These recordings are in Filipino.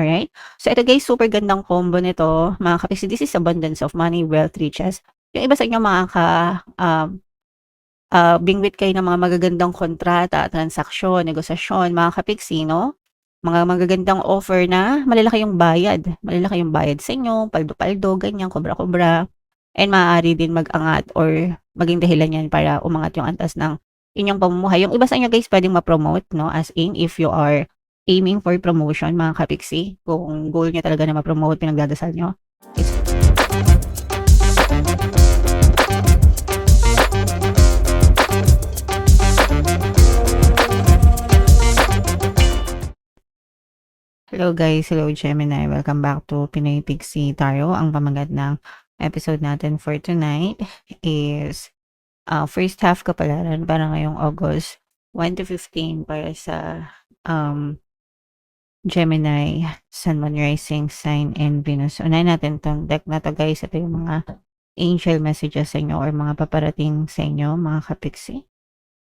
Alright? So ito guys, super gandang combo nito mga kapiksi. This is abundance of money, wealth, riches. Yung iba sa inyo bingwit kayo ng mga magagandang kontrata, transaksyon, negosasyon, mga kapiksi, no? Mga magagandang offer na malalaki yung bayad. Malalaki yung bayad sa inyo, paldo-paldo, ganyan, kobra-kobra. And maaari din mag-angat or maging dahilan yan para umangat yung antas ng inyong pamumuhay. Yung iba sa inyo guys, pwedeng ma-promote, no? As in, if you are aiming for promotion, mga kapiksi, kung goal nyo talaga na ma-promote, pinagdadasal nyo, is hello guys, hello Gemini. Welcome back to Pinoy Pixie Tarot. Ang pamagat ng episode natin for tonight is first half kapalaran para ngayong August 1 to 15 para sa Gemini, Sun, Moon, Rising, Sign, and Venus. Unahin natin tong deck na to guys. Ito yung mga angel messages sa inyo or mga paparating sa inyo, mga kapiksi.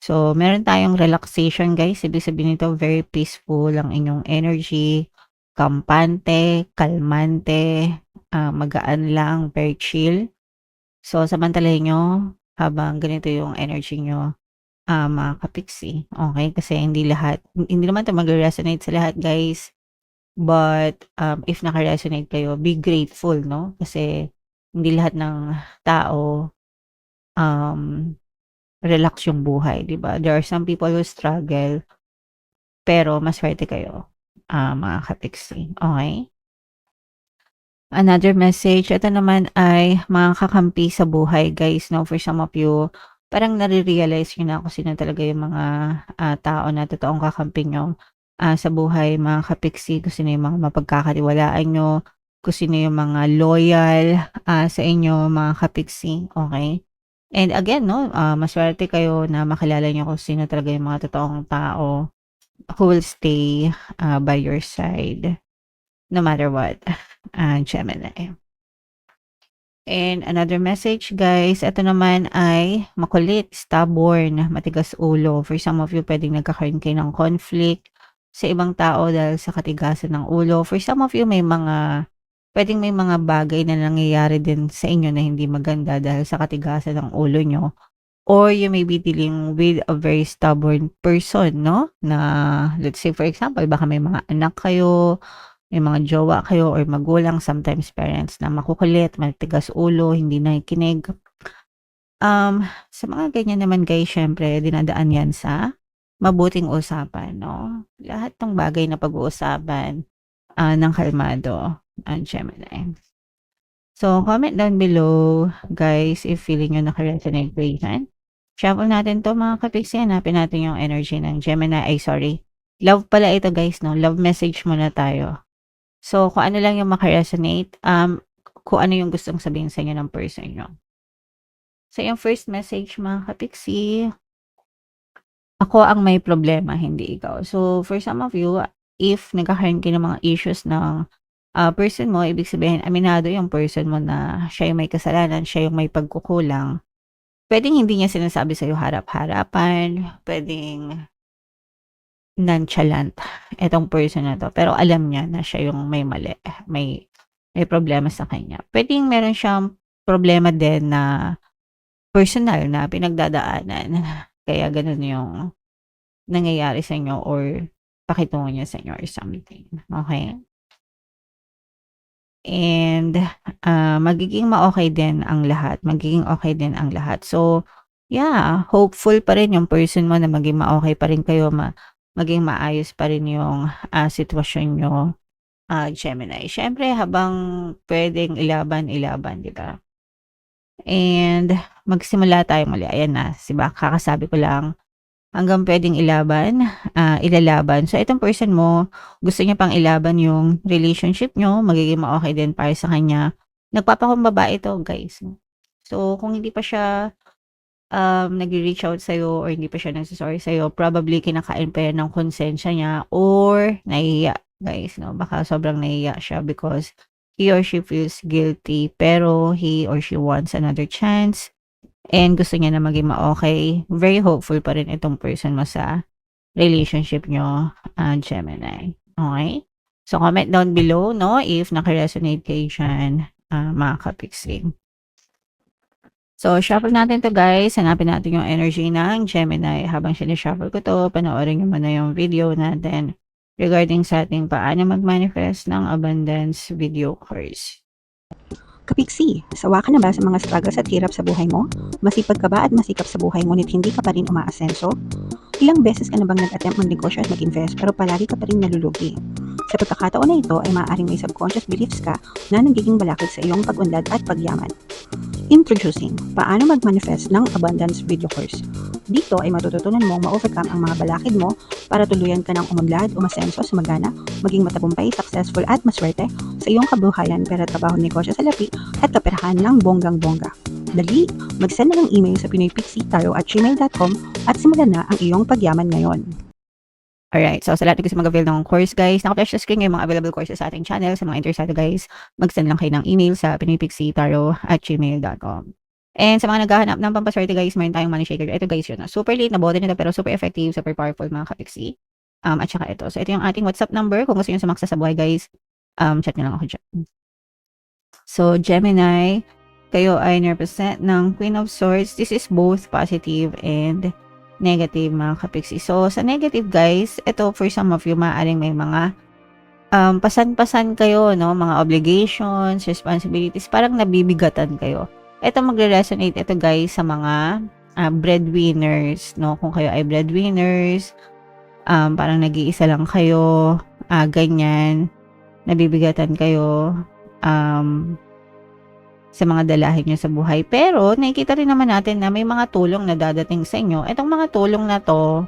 So, meron tayong relaxation guys. Ibig sabihin nito, very peaceful ang inyong energy, kampante, kalmante, magaan lang, very chill. So, samantalahin nyo habang ganito yung energy nyo, mga kapiksi. Okay? Kasi hindi naman ito mag-resonate sa lahat guys. But, if naka-resonate kayo, be grateful, no? Kasi hindi lahat ng tao, relax yung buhay, 'di ba? There are some people who struggle, pero maswerte kayo, mga kapiksi, okey? Another message, ito naman ay mga kakampi sa buhay guys, 'no? For some of you, parang nare-realize niyo na kung sino talaga yung mga, tao na totoong kakampi niyo, sa buhay, mga kapiksi. Kung sino yung mga mapagkakatiwalaan niyo, kung sino yung mga loyal, sa inyo, mga kapiksi, okey? And again 'no, masuwerte kayo na makilala niyo kung sino talaga yung mga totoong tao who will stay, by your side no matter what, Gemini. And another message guys, ito naman ay makulit, stubborn, matigas ulo. For some of you, puwedeng nagkakaroon kayo ng conflict sa ibang tao dahil sa katigasan ng ulo. For some of you, puwedeng may mga bagay na nangyayari din sa inyo na hindi maganda dahil sa katigasan ng ulo niyo. Or you may be dealing with a very stubborn person, no? Na let's say for example, baka may mga anak kayo, may mga jowa kayo or magulang, sometimes parents na makukulit, matigas ulo, hindi nakikinig. Sa mga ganyan naman guys, syempre dinadaan yan sa mabuting usapan, no? Lahat ng bagay na pag-uusapan, ng kalmado, Gemini. So, comment down below guys if feeling nyo naka-resonate ba yan. Shuffle natin 'to mga kapiksi, hanapin natin yung energy ng Gemini, ay sorry, love pala ito guys 'no, love message muna tayo. So, kung ano lang yung maka-resonate, kung ano yung gustong sabihin sa inyo ng person niyo. So, yung first message mga kapiksi, ako ang may problema, hindi ikaw. So, for some of you, if nagkakaroon kayo ng mga issues ng, person mo, ibig sabihin aminado yung person mo na siya yung may kasalanan, siya yung may pagkukulang. Puwedeng hindi niya sinasabi sa'yo harap-harapan, puwedeng nonchalant itong person na 'to, pero alam niya na siya yung may mali, may problema sa kanya. Puwedeng meron siyang problema din na personal na pinagdadaanan, kaya gano'n yung nangyayari sa inyo or pakitungo niya sa inyo or something, okey? And, magiging ma-okey din ang lahat, magiging okey din ang lahat. So, yeah, hopeful pa rin yung person mo na maging ma-okey pa rin kayo, maging maayos pa rin yung, sitwasyon niyo, Gemini. Siyempre habang puwedeng ilaban, ilaban, 'di ba? And magsimula tayo muli, ayan na, 'di ba, kakasabi ko lang. Hanggang puwedeng ilaban, ilalaban. So itong person mo, gusto niya pang ilaban yung relationship niyo, magiging ma-okey din para sa kanya. Nagpapakumbaba ito guys. So kung hindi pa siya, nagre-reach out sa'yo or hindi pa siya nagso-sorry sa'yo, probably kinakain pa yan ng konsensya niya or nahihiya guys 'no. Baka sobrang nahihiya siya because he or she feels guilty pero he or she wants another chance. And gusto niya na maging ma-okey, very hopeful pa rin itong person mo sa relationship niyo, Gemini, okey? So, comment down below, no, if naka-resonate kayo dyan, mga kapiksi. So, shuffle natin to guys. Hanapin natin yung energy ng Gemini. Habang sinishuffle ko to, panoorin nyo muna yung video natin regarding sa ating paano mag-manifest ng abundance video course. Kapiksi, sawa ka na ba sa mga struggles at hirap sa buhay mo? Masipag ka ba at masikap sa buhay ngunit hindi ka pa rin umaasenso? Ilang beses ka na bang nag-attempt mag-negosyo at mag-invest pero palagi ka pa rin nalulugi? Sa pagkakataon na ito ay maaaring may subconscious beliefs ka na nagiging balakid sa iyong pag-unlad at pagyaman. Introducing, paano mag-manifest ng abundance video course. Dito ay matututunan mong ma-overcome ang mga balakid mo para tuluyan ka ng umunlad, umasenso, sumagana, maging matagumpay, successful at maswerte sa iyong kabuhayan, pera, trabaho, negosyo, salapi at kaperahan ng bonggang-bongga. Dali, mag-send na ng email sa pinoypixitaro@gmail.com at simulan na ang iyong pagyaman ngayon. Alright, so sa lahat ng gusto mag-avail ng course guys, naka-flash sa screen yung mga available courses sa ating channel. Sa mga interesado guys, mag-send lang kayo ng email sa pinoypixitaro@gmail.com. And sa mga naghahanap ng pampaswerte guys, mayroon tayong money shaker. Ito guys yun, super late na bote nito pero super effective, super powerful mga kapiksi. At saka ito. So ito yung ating WhatsApp number. Kung gusto nyo sumaksa sa buhay guys, chat nyo lang ako dyan. So Gemini, kayo ay represent ng Queen of Swords. This is both positive and negative mga kapiksi. So, sa negative guys, ito for some of you, maaaring may mga pasan-pasan kayo, no? Mga obligations, responsibilities, parang nabibigatan kayo. Ito magre-resonate ito guys sa mga breadwinners, no? Kung kayo ay breadwinners, parang nag-iisa lang kayo, ganyan, nabibigatan kayo, sa mga dalahin nyo sa buhay. Pero, nakikita rin naman natin na may mga tulong na dadating sa inyo. Itong mga tulong na to,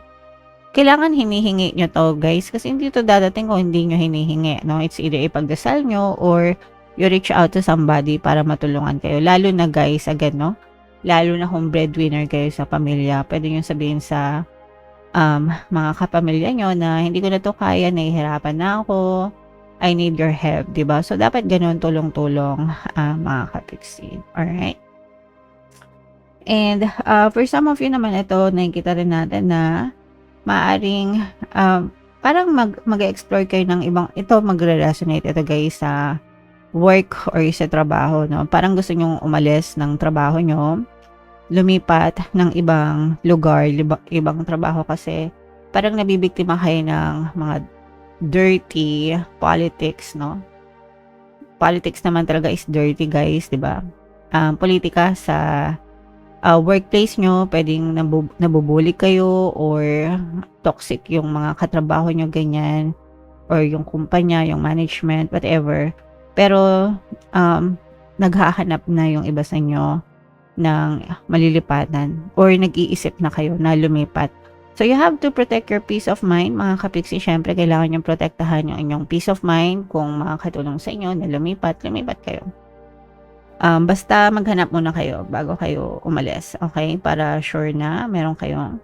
kailangan hinihingi nyo to, guys. Kasi hindi to dadating kung hindi nyo hinihingi, no? It's either ipagdasal nyo or you reach out to somebody para matulungan kayo. Lalo na, guys, again, no? Lalo na kung breadwinner kayo sa pamilya. Pwede nyo sabihin sa mga kapamilya nyo na hindi ko na to kaya, nahihirapan na ako, I need your help, diba? So, dapat ganun, tulong-tulong, mga kapiksi. Alright? And, for some of you naman ito, nakikita rin natin na maaring, parang mag-explore kayo ng ibang, ito magre-resonate ito guys sa work or sa trabaho, no? Parang gusto nyong umalis ng trabaho nyo, lumipat ng ibang lugar, ibang trabaho kasi parang nabibiktima kayo ng mga dirty politics, no? Politics naman talaga is dirty, guys, 'di ba? Politika sa workplace nyo, pwedeng nabubuli kayo or toxic yung mga katrabaho nyo, ganyan, or yung kumpanya, yung management, whatever. Pero naghahanap na yung iba sa inyo ng malilipatan or nag-iisip na kayo na lumipat. So, you have to protect your peace of mind, mga kapiksi. Siyempre, kailangan nyo protektahan yung inyong peace of mind. Kung makakatulong sa inyo na lumipat kayo. Basta maghanap muna kayo bago kayo umalis. Okay? Para sure na meron kayong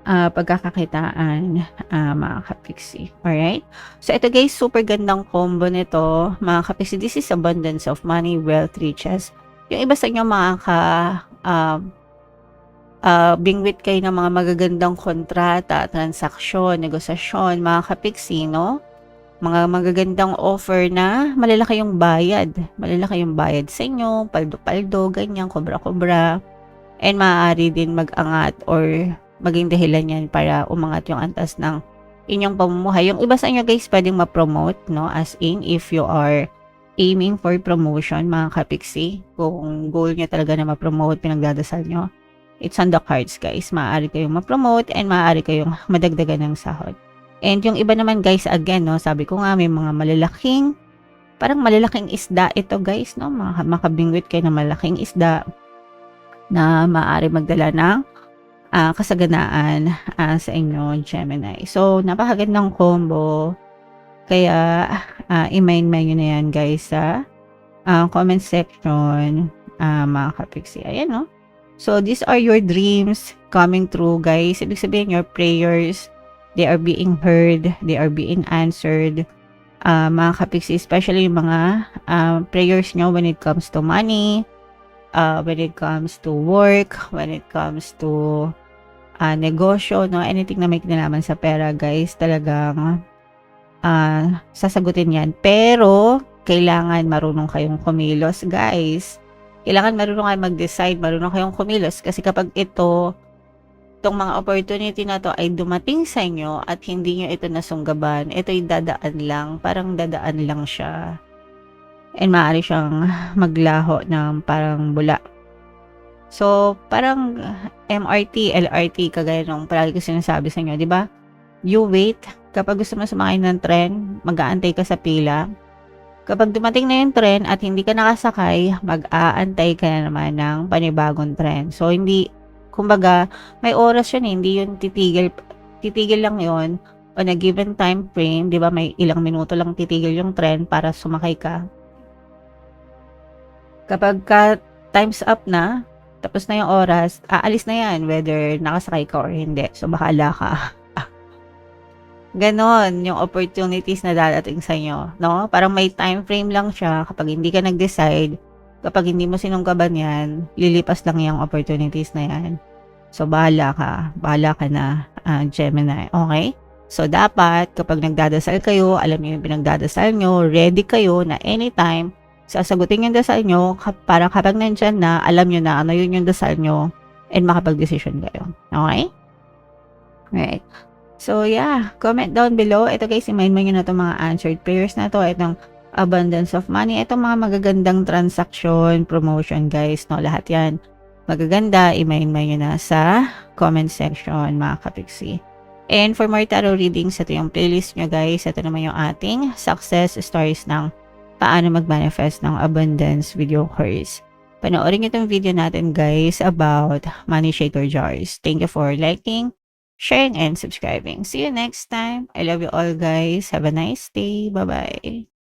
pagkakakitaan, mga kapiksi. Alright? So, ito guys, super gandang combo nito, mga kapiksi. This is abundance of money, wealth, riches. Yung iba sa inyo, bingwit kayo ng mga magagandang kontrata, transaksyon, negosasyon, mga kapiksi, no? Mga magagandang offer na malalaki yung bayad. Malalaki yung bayad sa inyo, paldo-paldo, ganyan, kobra-kobra. And maaari din mag-angat or maging dahilan yan para umangat yung antas ng inyong pamumuhay. Yung iba sa inyo guys, pwedeng ma-promote, no? As in, if you are aiming for promotion, mga kapiksi, kung goal nyo talaga na ma-promote, pinagdadasal nyo, it's on the cards guys. Maaari kayong ma-promote and maaari kayong madagdagan ng sahod. And yung iba naman guys, again, no, sabi ko nga may mga malalaking, parang malalaking isda ito guys, no? Makabingwit kayo ng malaking isda na maaari magdala ng kasaganaan sa inyo, Gemini. So, napakagandang combo. Kaya, i-mind nyo na yan guys sa comment section, mga kapiksi. Ayan, no? So, these are your dreams coming true, guys. Ibig sabihin, your prayers, they are being heard, they are being answered. Mga kapiksi, especially yung mga prayers nyo when it comes to money, when it comes to work, when it comes to negosyo, no? Anything na may kinalaman sa pera, guys, talagang sasagutin yan. Pero, kailangan marunong kayong kumilos, guys. Kailangan marunong kayong mag-decide, marunong kayong kumilos. Kasi kapag itong mga opportunity na to ay dumating sa inyo at hindi nyo ito nasunggaban, ito'y dadaan lang. Parang dadaan lang siya. And maaari siyang maglaho ng parang bula. So, parang MRT, LRT, kagaya nung palagi ko sinasabi sa inyo, di ba? You wait. Kapag gusto mo sumakay ng tren, mag-aantay ka sa pila. Kapag dumating na yung tren at hindi ka nakasakay, mag-aantay ka na naman ng panibagong tren. So, hindi, kumbaga, may oras yun eh, hindi yun titigil lang yun on a given time frame, di ba? May ilang minuto lang titigil yung tren para sumakay ka. Kapag time's up na, tapos na yung oras, aalis na yan, whether nakasakay ka or hindi. So, bahala ka. Ganon yung opportunities na dadating sa inyo, no? Parang may time frame lang siya kapag hindi ka nag-decide, kapag hindi mo sinunggaban yan, lilipas lang yung opportunities na yan. So, bahala ka na, Gemini, okay? So, dapat kapag nagdadasal kayo, alam niyo yung pinagdadasal nyo, ready kayo na anytime, sasagutin yung dasal nyo, para kapag nandyan na, alam nyo na ano yun yung dasal nyo, and makapag-decision kayo, okay? Right. So, yeah, comment down below. Ito guys, i-mind mo nyo na itong mga answered prayers na to. Itong abundance of money. Itong mga magagandang transaction, promotion guys, no? Lahat yan magaganda. I-mind mo nyo na sa comment section, mga kapiksi. And for more tarot readings, ito yung playlist nyo guys. Ito naman yung ating success stories ng paano mag-manifest ng abundance video course. Panoorin nyo itong video natin guys about money shaker jars. Thank you for liking, sharing, and subscribing. See you next time. I love you all guys. Have a nice day. Bye-bye.